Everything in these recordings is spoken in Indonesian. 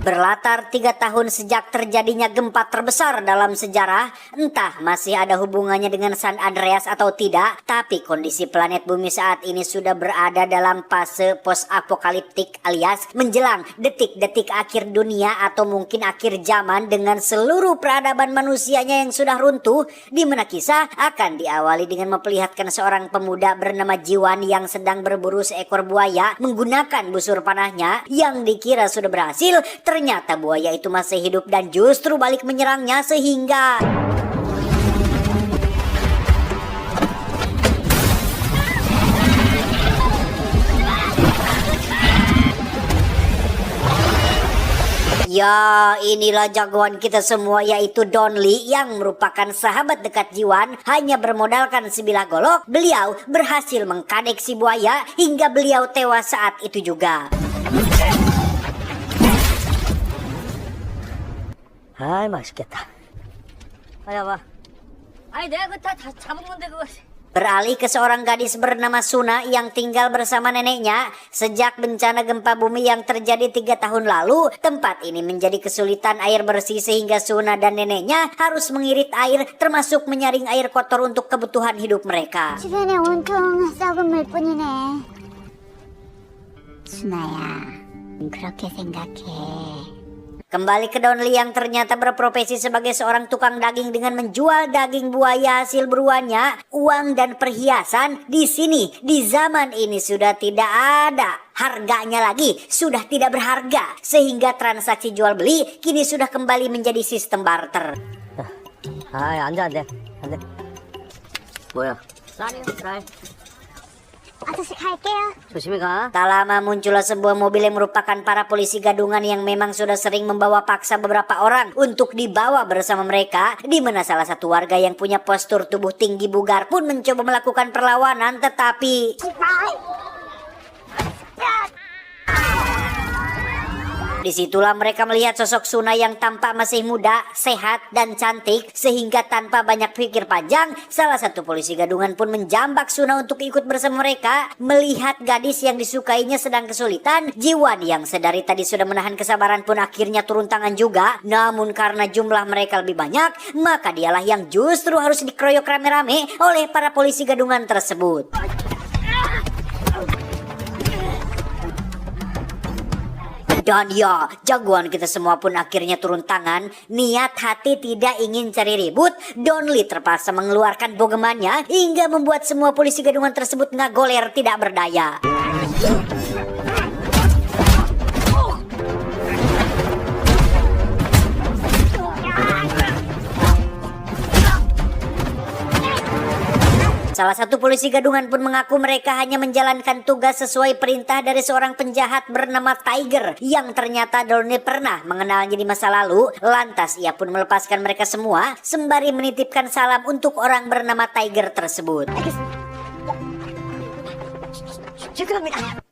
Berlatar 3 tahun sejak terjadinya gempa terbesar dalam sejarah, entah masih ada hubungannya dengan San Andreas atau tidak, tapi kondisi planet bumi saat ini sudah berada dalam fase post-apokaliptik alias menjelang detik-detik akhir dunia atau mungkin akhir zaman dengan seluruh peradaban manusianya yang sudah runtuh, di mana kisah akan diawali dengan memperlihatkan seorang pemuda bernama Jiwan yang sedang berburu seekor buaya menggunakan busur panahnya yang dikira sudah berhasil. Ternyata buaya itu masih hidup dan justru balik menyerangnya sehingga ya, inilah jagoan kita semua yaitu Donli yang merupakan sahabat dekat Jiwan. Hanya bermodalkan sebilah golok, beliau berhasil mengkadek si buaya hingga beliau tewas saat itu juga. 아이 맛있겠다. 아야 봐. 아니 내가 그거 다 잡은 건데 그거. Beralih ke seorang gadis bernama Suna yang tinggal bersama neneknya. Sejak bencana gempa bumi yang terjadi 3 tahun lalu, tempat ini menjadi kesulitan air bersih sehingga Suna dan neneknya harus mengirit air termasuk menyaring air kotor untuk kebutuhan hidup mereka. 주변에 온통 썩은 물뿐이네. 순아야, 그렇게 생각해. Kembali ke Donli yang ternyata berprofesi sebagai seorang tukang daging dengan menjual daging buaya hasil buruannya, uang dan perhiasan di sini di zaman ini sudah tidak ada harganya lagi, sudah tidak berharga sehingga transaksi jual beli kini sudah kembali menjadi sistem barter. 아이 앉아 안 돼. 뭐야? 쌀이요 쌀. 아저씨 갈게요. 조심히 가. Tak lama muncullah sebuah mobil yang merupakan para polisi gadungan yang memang sudah sering membawa paksa beberapa orang untuk dibawa bersama mereka, di mana salah satu warga yang punya postur tubuh tinggi bugar pun mencoba melakukan perlawanan tetapi disitulah mereka melihat sosok Suna yang tampak masih muda, sehat, dan cantik. Sehingga tanpa banyak pikir panjang, salah satu polisi gadungan pun menjambak Suna untuk ikut bersama mereka. Melihat gadis yang disukainya sedang kesulitan, Jiwan yang sedari tadi sudah menahan kesabaran pun akhirnya turun tangan juga. Namun karena jumlah mereka lebih banyak, maka dialah yang justru harus dikeroyok rame-rame oleh para polisi gadungan tersebut. Dan ya, jagoan kita semua pun akhirnya turun tangan. Niat hati tidak ingin cari ribut, Donli terpaksa mengeluarkan bogemannya hingga membuat semua polisi gadungan tersebut ngagoler tidak berdaya. Salah satu polisi gadungan pun mengaku mereka hanya menjalankan tugas sesuai perintah dari seorang penjahat bernama Tiger yang ternyata Donli pernah mengenalnya di masa lalu. Lantas ia pun melepaskan mereka semua sembari menitipkan salam untuk orang bernama Tiger tersebut.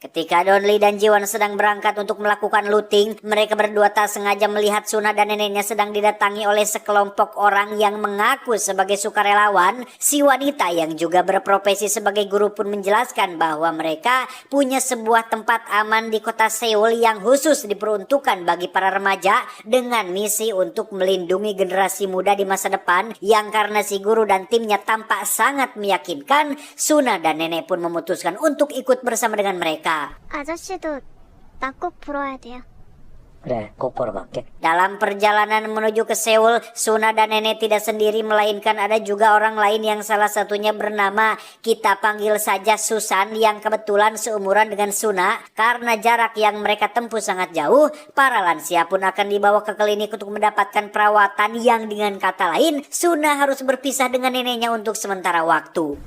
Ketika Donli dan Jiwan sedang berangkat untuk melakukan looting, mereka berdua tak sengaja melihat Suna dan neneknya sedang didatangi oleh sekelompok orang yang mengaku sebagai sukarelawan. Si wanita yang juga berprofesi sebagai guru pun menjelaskan bahwa mereka punya sebuah tempat aman di kota Seoul yang khusus diperuntukkan bagi para remaja dengan misi untuk melindungi generasi muda di masa depan. Yang karena si guru dan timnya tampak sangat meyakinkan, Suna dan nenek pun memutuskan untuk ikut bersama dengan mereka. 아저씨도 나 꼭 불어야 돼요. 그래 꼭 보러 갈게. Dalam perjalanan menuju ke Seoul, Suna dan nenek tidak sendiri melainkan ada juga orang lain yang salah satunya bernama, kita panggil saja Susan, yang kebetulan seumuran dengan Suna. Karena jarak yang mereka tempuh sangat jauh, para lansia pun akan dibawa ke klinik untuk mendapatkan perawatan yang dengan kata lain, Suna harus berpisah dengan neneknya untuk sementara waktu.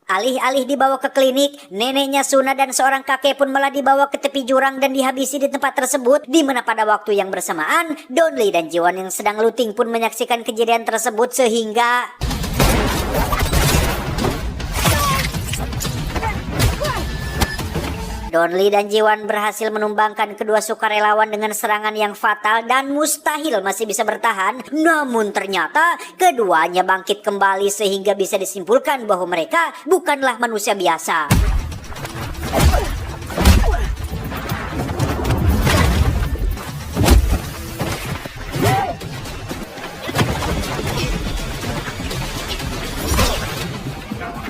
Alih-alih dibawa ke klinik, neneknya Suna dan seorang kakek pun malah dibawa ke tepi jurang dan dihabisi di tempat tersebut, di mana pada waktu yang bersamaan, Donli dan Jiwan yang sedang looting pun menyaksikan kejadian tersebut sehingga Donli dan Jiwan berhasil menumbangkan kedua sukarelawan dengan serangan yang fatal dan mustahil masih bisa bertahan. Namun ternyata keduanya bangkit kembali sehingga bisa disimpulkan bahwa mereka bukanlah manusia biasa.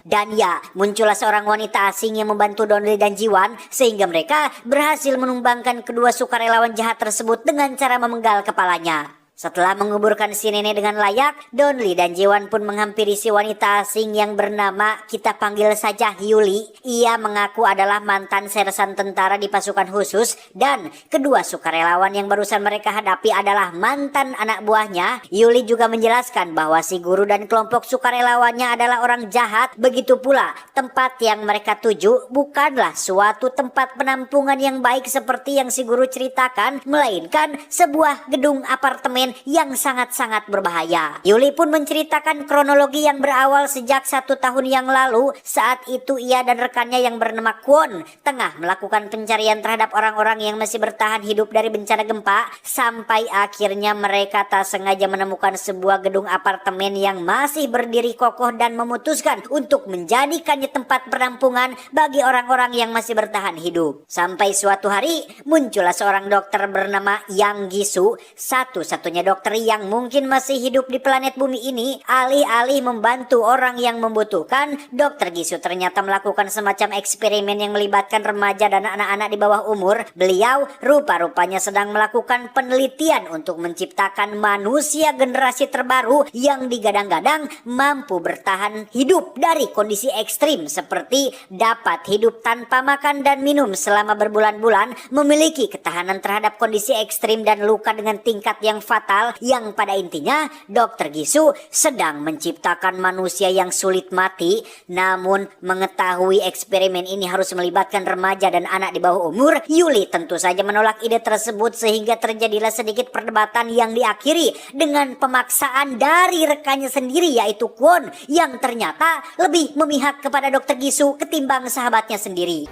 Dan ya, muncullah seorang wanita asing yang membantu Donli dan Jiwan sehingga mereka berhasil menumbangkan kedua sukarelawan jahat tersebut dengan cara memenggal kepalanya. Setelah menguburkan si nenek dengan layak, Donli dan Jiwan pun menghampiri si wanita asing yang bernama, kita panggil saja Yuli. Ia mengaku adalah mantan sersan tentara di pasukan khusus dan kedua sukarelawan yang barusan mereka hadapi adalah mantan anak buahnya. Yuli juga menjelaskan bahwa si guru dan kelompok sukarelawannya adalah orang jahat. Begitu pula tempat yang mereka tuju bukanlah suatu tempat penampungan yang baik seperti yang si guru ceritakan, melainkan sebuah gedung apartemen yang sangat-sangat berbahaya. Yuli pun menceritakan kronologi yang berawal sejak 1 tahun yang lalu. Saat itu ia dan rekannya yang bernama Kwon tengah melakukan pencarian terhadap orang-orang yang masih bertahan hidup dari bencana gempa, sampai akhirnya mereka tak sengaja menemukan sebuah gedung apartemen yang masih berdiri kokoh dan memutuskan untuk menjadikannya tempat penampungan bagi orang-orang yang masih bertahan hidup. Sampai suatu hari muncullah seorang dokter bernama Yang Gisu, satu-satunya dokter yang mungkin masih hidup di planet bumi ini. Alih-alih membantu orang yang membutuhkan, dokter Gisu ternyata melakukan semacam eksperimen yang melibatkan remaja dan anak-anak di bawah umur. Beliau rupa-rupanya sedang melakukan penelitian untuk menciptakan manusia generasi terbaru yang digadang-gadang mampu bertahan hidup dari kondisi ekstrim seperti dapat hidup tanpa makan dan minum selama berbulan-bulan, memiliki ketahanan terhadap kondisi ekstrim dan luka dengan tingkat yang fatal, yang pada intinya Dr. Gisu sedang menciptakan manusia yang sulit mati. Namun mengetahui eksperimen ini harus melibatkan remaja dan anak di bawah umur, Yuli tentu saja menolak ide tersebut sehingga terjadilah sedikit perdebatan yang diakhiri dengan pemaksaan dari rekannya sendiri yaitu Kwon yang ternyata lebih memihak kepada Dr. Gisu ketimbang sahabatnya sendiri.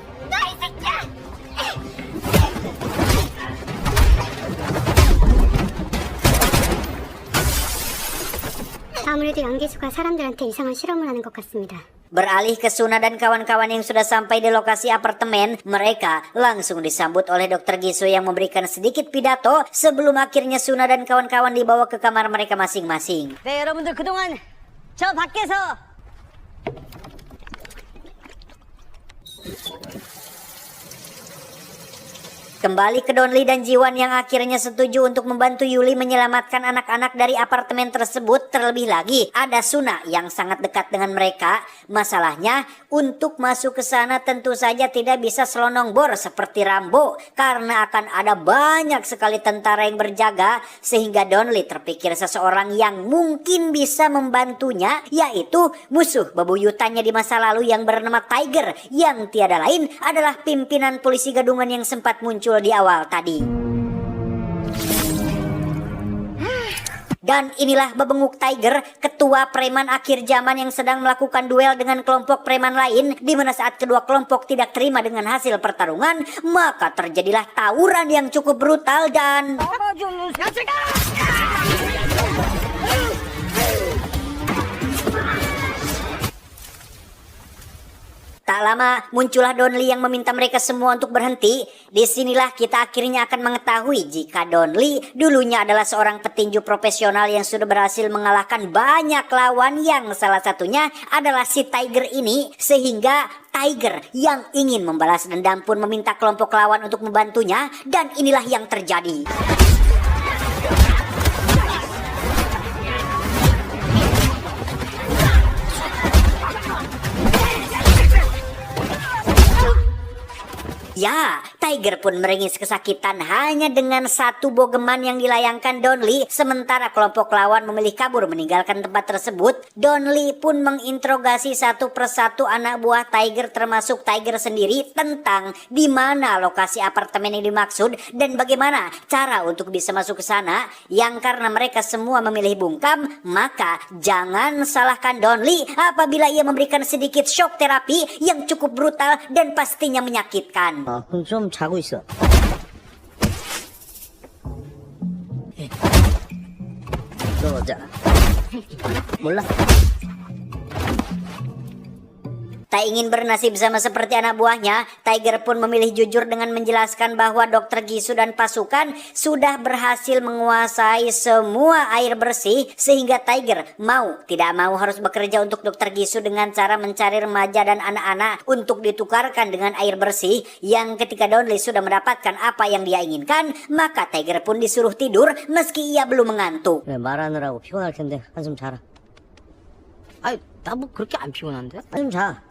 아무래도 양기수가 사람들한테 이상한 실험을 하는 것 같습니다. Beralih ke Suna dan kawan-kawan yang sudah sampai di lokasi apartemen, mereka langsung disambut oleh Dr. Gisu yang memberikan sedikit pidato sebelum akhirnya Suna dan kawan-kawan dibawa ke kamar mereka masing-masing. 네, 여러분들 그동안 저 밖에서 Kembali ke Donli dan Jiwan yang akhirnya setuju untuk membantu Yuli menyelamatkan anak-anak dari apartemen tersebut. Terlebih lagi ada Suna yang sangat dekat dengan mereka. Masalahnya untuk masuk ke sana tentu saja tidak bisa selonong bor seperti Rambo karena akan ada banyak sekali tentara yang berjaga, sehingga Donli terpikir seseorang yang mungkin bisa membantunya, yaitu musuh bebuyutannya di masa lalu yang bernama Tiger, yang tiada lain adalah pimpinan polisi gadungan yang sempat muncul di awal tadi. Dan inilah bebenguk Tiger, ketua preman akhir zaman yang sedang melakukan duel dengan kelompok preman lain, di mana saat kedua kelompok tidak terima dengan hasil pertarungan, maka terjadilah tawuran yang cukup brutal dan tak lama muncullah Donli yang meminta mereka semua untuk berhenti. Disinilah kita akhirnya akan mengetahui jika Donli dulunya adalah seorang petinju profesional yang sudah berhasil mengalahkan banyak lawan, yang salah satunya adalah si Tiger ini. Sehingga Tiger yang ingin membalas dendam pun meminta kelompok lawan untuk membantunya, dan inilah yang terjadi. Ya, Tiger pun meringis kesakitan hanya dengan satu bogeman yang dilayangkan Donli. Sementara kelompok lawan memilih kabur meninggalkan tempat tersebut. Donli pun menginterogasi satu persatu anak buah Tiger termasuk Tiger sendiri tentang di mana lokasi apartemen yang dimaksud dan bagaimana cara untuk bisa masuk ke sana. Yang karena mereka semua memilih bungkam, maka jangan salahkan Donli apabila ia memberikan sedikit shock terapi yang cukup brutal dan pastinya menyakitkan. 그럼 좀 자고 있어. 너 자. 몰라? Tak ingin bernasib sama seperti anak buahnya, Tiger pun memilih jujur dengan menjelaskan bahwa Dr. Gisu dan pasukan sudah berhasil menguasai semua air bersih sehingga Tiger mau tidak mau harus bekerja untuk Dr. Gisu dengan cara mencari remaja dan anak-anak untuk ditukarkan dengan air bersih. Yang ketika Donli sudah mendapatkan apa yang dia inginkan, maka Tiger pun disuruh tidur meski ia belum mengantuk. 그래, 말하느라고 피곤할 텐데 한숨 자라. 아이, 나 뭐 그렇게 안 피곤한데? 한숨 자.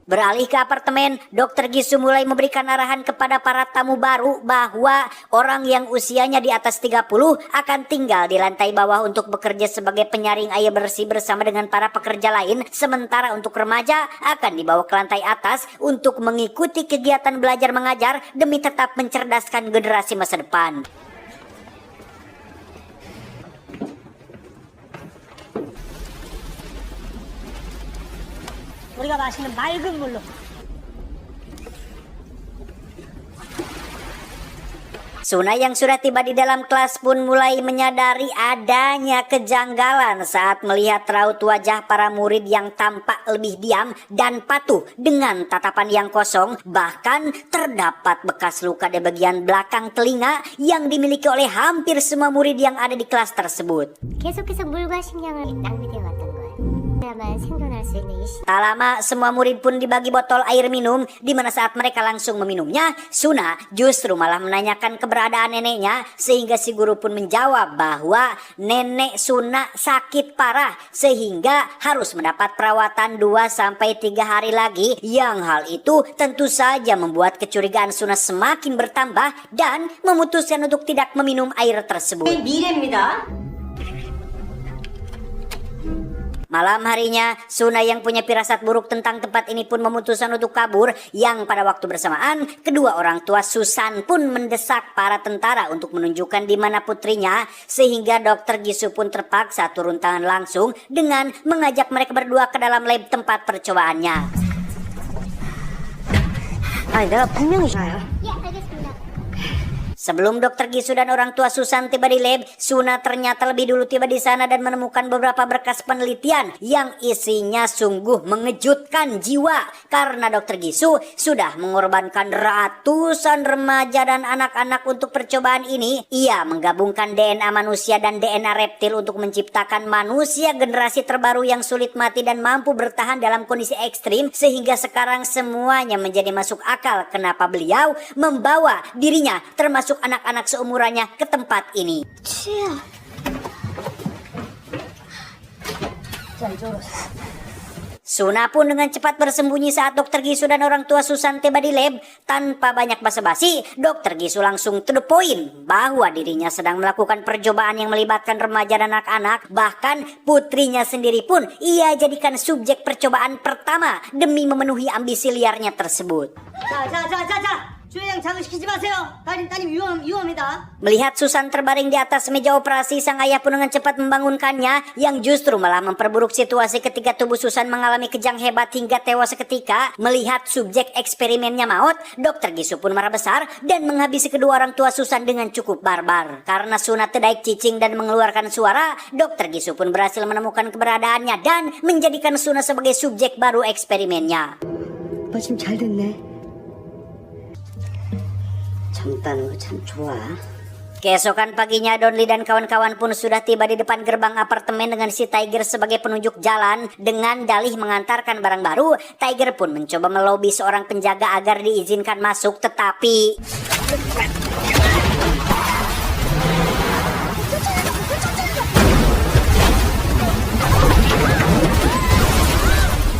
Beralih ke apartemen, Dr. Gisu mulai memberikan arahan kepada para tamu baru bahwa orang yang usianya di atas 30 akan tinggal di lantai bawah untuk bekerja sebagai penyaring air bersih bersama dengan para pekerja lain. Sementara untuk remaja akan dibawa ke lantai atas untuk mengikuti kegiatan belajar mengajar demi tetap mencerdaskan generasi masa depan. 우리가 마시는 맑은 물로. Suna yang sudah tiba di dalam kelas pun mulai menyadari adanya kejanggalan saat melihat raut wajah para murid yang tampak lebih diam dan patuh dengan tatapan yang kosong. Bahkan terdapat bekas luka di bagian belakang telinga yang dimiliki oleh hampir semua murid yang ada di kelas tersebut. 계속해서 물과 식량을 낭비되어 왔던 거예요. 그래야만 생존할 수 있는 이 Tak lama semua murid pun dibagi botol air minum, di mana saat mereka langsung meminumnya, Suna justru malah menanyakan keberadaan neneknya sehingga si guru pun menjawab bahwa nenek Suna sakit parah sehingga harus mendapat perawatan 2-3 hari lagi. Yang hal itu tentu saja membuat kecurigaan Suna semakin bertambah dan memutuskan untuk tidak meminum air tersebut. 미래입니다. Malam harinya, Suna yang punya firasat buruk tentang tempat ini pun memutuskan untuk kabur. Yang pada waktu bersamaan, kedua orang tua Susan pun mendesak para tentara untuk menunjukkan di mana putrinya. Sehingga Dr. Gisu pun terpaksa turun tangan langsung dengan mengajak mereka berdua ke dalam lab tempat percobaannya. 아니, 내가 분명히 자요. 예, 알겠습니다. Sebelum Dr. Gisu dan orang tua Susan tiba di lab, Suna ternyata lebih dulu tiba di sana dan menemukan beberapa berkas penelitian yang isinya sungguh mengejutkan jiwa. Karena Dr. Gisu sudah mengorbankan ratusan remaja dan anak-anak untuk percobaan ini. Ia menggabungkan DNA manusia dan DNA reptil untuk menciptakan manusia generasi terbaru yang sulit mati dan mampu bertahan dalam kondisi ekstrim. Sehingga sekarang semuanya menjadi masuk akal kenapa beliau membawa dirinya termasuk anak-anak seumurannya ke tempat ini. Suna pun dengan cepat bersembunyi saat Dr. Gisu dan orang tua Susan tiba di lab. Tanpa banyak basa-basi, Dr. Gisu langsung to the point bahwa dirinya sedang melakukan percobaan yang melibatkan remaja dan anak-anak. Bahkan putrinya sendiri pun ia jadikan subjek percobaan pertama demi memenuhi ambisi liarnya tersebut. 자. 주회장 자극시키지 마세요. 따님 위험합니다. Melihat Susan terbaring di atas meja operasi, sang ayah pun dengan cepat membangunkannya, yang justru malah memperburuk situasi ketika tubuh Susan mengalami kejang hebat hingga tewas seketika. Melihat subjek eksperimennya maut, Dr. Gisu pun marah besar dan menghabisi kedua orang tua Susan dengan cukup barbar. Karena Suna tedaik cicing dan mengeluarkan suara, Dr. Gisu pun berhasil menemukan keberadaannya dan menjadikan Suna sebagai subjek baru eksperimennya. 오빠 지금 잘 됐네. 젊다는 거 참 좋아. Keesokan paginya, Donli dan kawan-kawan pun sudah tiba di depan gerbang apartemen dengan si Tiger sebagai penunjuk jalan. Dengan dalih mengantarkan barang baru, Tiger pun mencoba melobi seorang penjaga agar diizinkan masuk, tetapi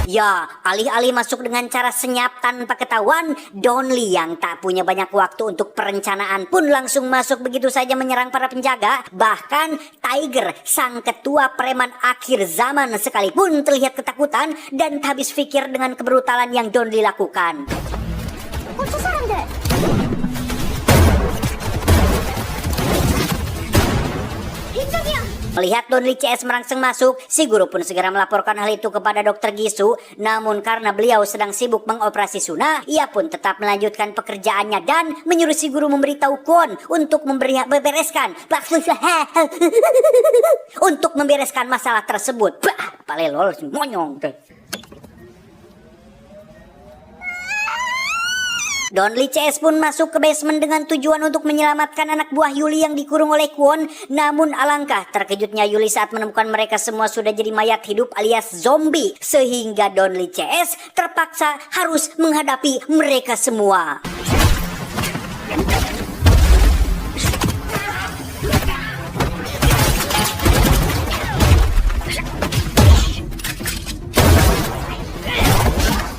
Ya, alih-alih masuk dengan cara senyap tanpa ketahuan, Donli yang tak punya banyak waktu untuk perencanaan pun langsung masuk begitu saja menyerang para penjaga. Bahkan Tiger, sang ketua preman akhir zaman sekalipun terlihat ketakutan dan tak habis pikir dengan kebrutalan yang Donli lakukan. 저 사람들! 이쪽이야! Melihat Donli CS merangsek masuk, si guru pun segera melaporkan hal itu kepada Dokter Gisu. Namun karena beliau sedang sibuk mengoperasi Suna, ia pun tetap melanjutkan pekerjaannya dan menyuruh si guru memberitahu Kwon untuk membereskan masalah tersebut. Palelol monyong. Donli CS pun masuk ke basement dengan tujuan untuk menyelamatkan anak buah Yuli yang dikurung oleh Kwon. Namun alangkah terkejutnya Yuli saat menemukan mereka semua sudah jadi mayat hidup alias zombie. Sehingga Donli CS terpaksa harus menghadapi mereka semua.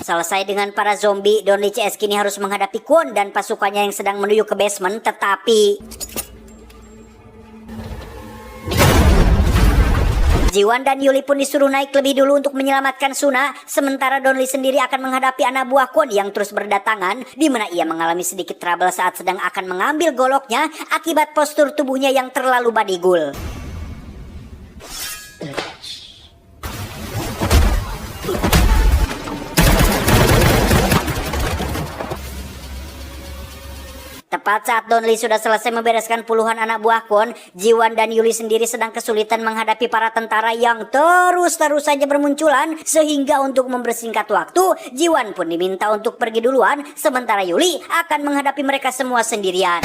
Selesai dengan para zombie, Donli CS kini harus menghadapi Kwon dan pasukannya yang sedang menuju ke basement. Tetapi Jiwan dan Yuli pun disuruh naik lebih dulu untuk menyelamatkan Suna. Sementara Donli sendiri akan menghadapi anak buah Kwon yang terus berdatangan, di mana ia mengalami sedikit trouble saat sedang akan mengambil goloknya akibat postur tubuhnya yang terlalu badigul. Tepat saat Donli sudah selesai membereskan puluhan anak buah Kwon, Jiwan dan Yuli sendiri sedang kesulitan menghadapi para tentara yang terus saja bermunculan. Sehingga untuk mempersingkat waktu, Jiwan pun diminta untuk pergi duluan, sementara Yuli akan menghadapi mereka semua sendirian.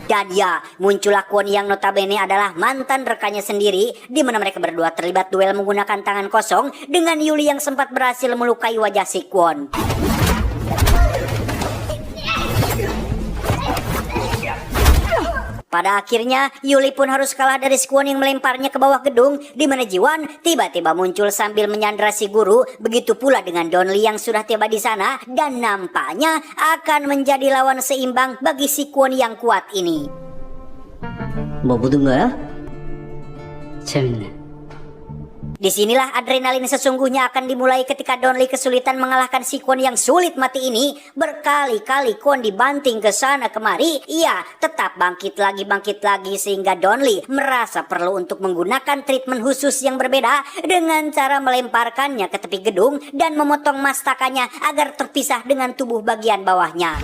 Dan ya, muncullah Kwon yang notabene adalah mantan rekannya sendiri, di mana mereka berdua terlibat duel menggunakan tangan kosong dengan Yuli yang sempat berhasil melukai wajah si Kwon. Pada akhirnya, Yuli pun harus kalah dari si Kwon yang melemparnya ke bawah gedung, di mana Jiwan tiba-tiba muncul sambil menyandra si guru. Begitu pula dengan Donli yang sudah tiba di sana dan nampaknya akan menjadi lawan seimbang bagi si Kwon yang kuat ini. 뭐 묻은 거야? 재밌네. Disinilah adrenalin sesungguhnya akan dimulai ketika Donli kesulitan mengalahkan si Kwon yang sulit mati ini. Berkali-kali Kwon dibanting ke sana kemari, ia tetap bangkit lagi sehingga Donli merasa perlu untuk menggunakan treatment khusus yang berbeda dengan cara melemparkannya ke tepi gedung dan memotong mastakannya agar terpisah dengan tubuh bagian bawahnya.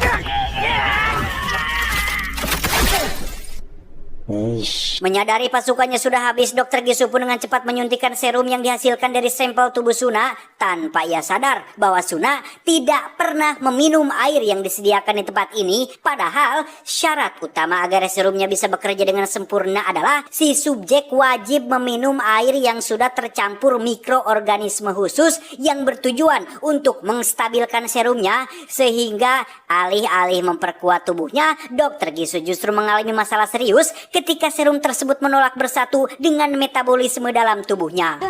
Menyadari pasukannya sudah habis, Dokter Gisu pun dengan cepat menyuntikkan serum yang dihasilkan dari sampel tubuh Suna tanpa ia sadar bahwa Suna tidak pernah meminum air yang disediakan di tempat ini. Padahal syarat utama agar serumnya bisa bekerja dengan sempurna adalah si subjek wajib meminum air yang sudah tercampur mikroorganisme khusus yang bertujuan untuk menstabilkan serumnya. Sehingga alih-alih memperkuat tubuhnya, Dokter Gisu justru mengalami masalah serius ketika serum tersebut menolak bersatu dengan metabolisme dalam tubuhnya.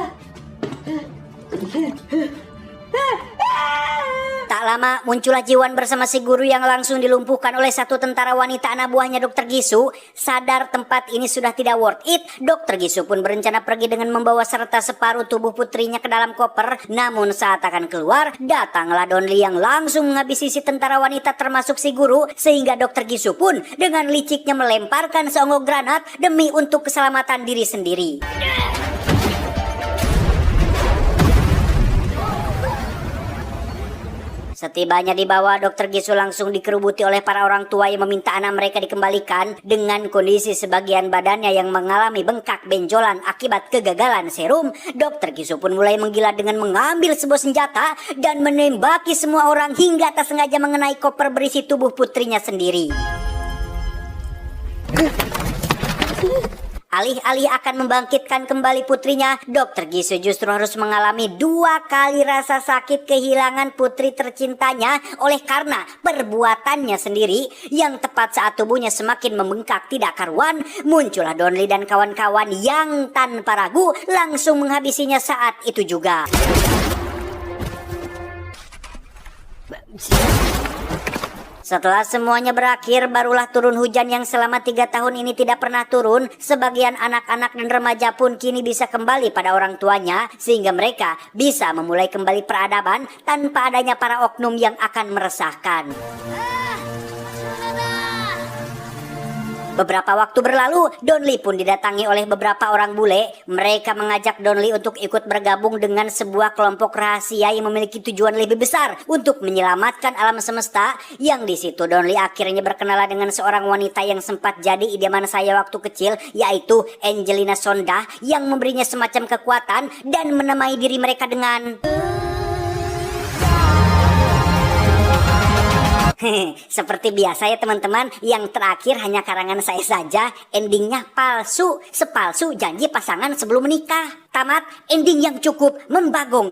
Tak lama muncullah Jiwan bersama si guru yang langsung dilumpuhkan oleh satu tentara wanita anak buahnya Dokter Gisu. Sadar tempat ini sudah tidak worth it, Dokter Gisu pun berencana pergi dengan membawa serta separuh tubuh putrinya ke dalam koper. Namun saat akan keluar, datanglah Donli yang langsung menghabisi si tentara wanita termasuk si guru. Sehingga Dokter Gisu pun dengan liciknya melemparkan seonggok granat demi untuk keselamatan diri sendiri. Setibanya di bawah, Dokter Gisu langsung dikerubuti oleh para orang tua yang meminta anak mereka dikembalikan. Dengan kondisi sebagian badannya yang mengalami bengkak benjolan akibat kegagalan serum, Dokter Gisu pun mulai menggila dengan mengambil sebuah senjata dan menembaki semua orang hingga tak sengaja mengenai koper berisi tubuh putrinya sendiri. Alih-alih akan membangkitkan kembali putrinya, Dr. Gisu justru harus mengalami 2 kali rasa sakit kehilangan putri tercintanya oleh karena perbuatannya sendiri. Yang tepat saat tubuhnya semakin membengkak tidak karuan, muncullah Donly dan kawan-kawan yang tanpa ragu langsung menghabisinya saat itu juga. Setelah semuanya berakhir, barulah turun hujan yang selama 3 tahun ini tidak pernah turun. Sebagian anak-anak dan remaja pun kini bisa kembali pada orang tuanya, sehingga mereka bisa memulai kembali peradaban tanpa adanya para oknum yang akan meresahkan. Beberapa waktu berlalu, Donly pun didatangi oleh beberapa orang bule. Mereka mengajak Donly untuk ikut bergabung dengan sebuah kelompok rahasia yang memiliki tujuan lebih besar untuk menyelamatkan alam semesta. Yang di situ Donly akhirnya berkenalan dengan seorang wanita yang sempat jadi idaman saya waktu kecil, yaitu Angelina Sonda, yang memberinya semacam kekuatan dan menamai diri mereka dengan seperti biasa ya teman-teman, yang terakhir hanya karangan saya saja. Endingnya palsu, sepalsu janji pasangan sebelum menikah. Tamat, ending yang cukup membagong.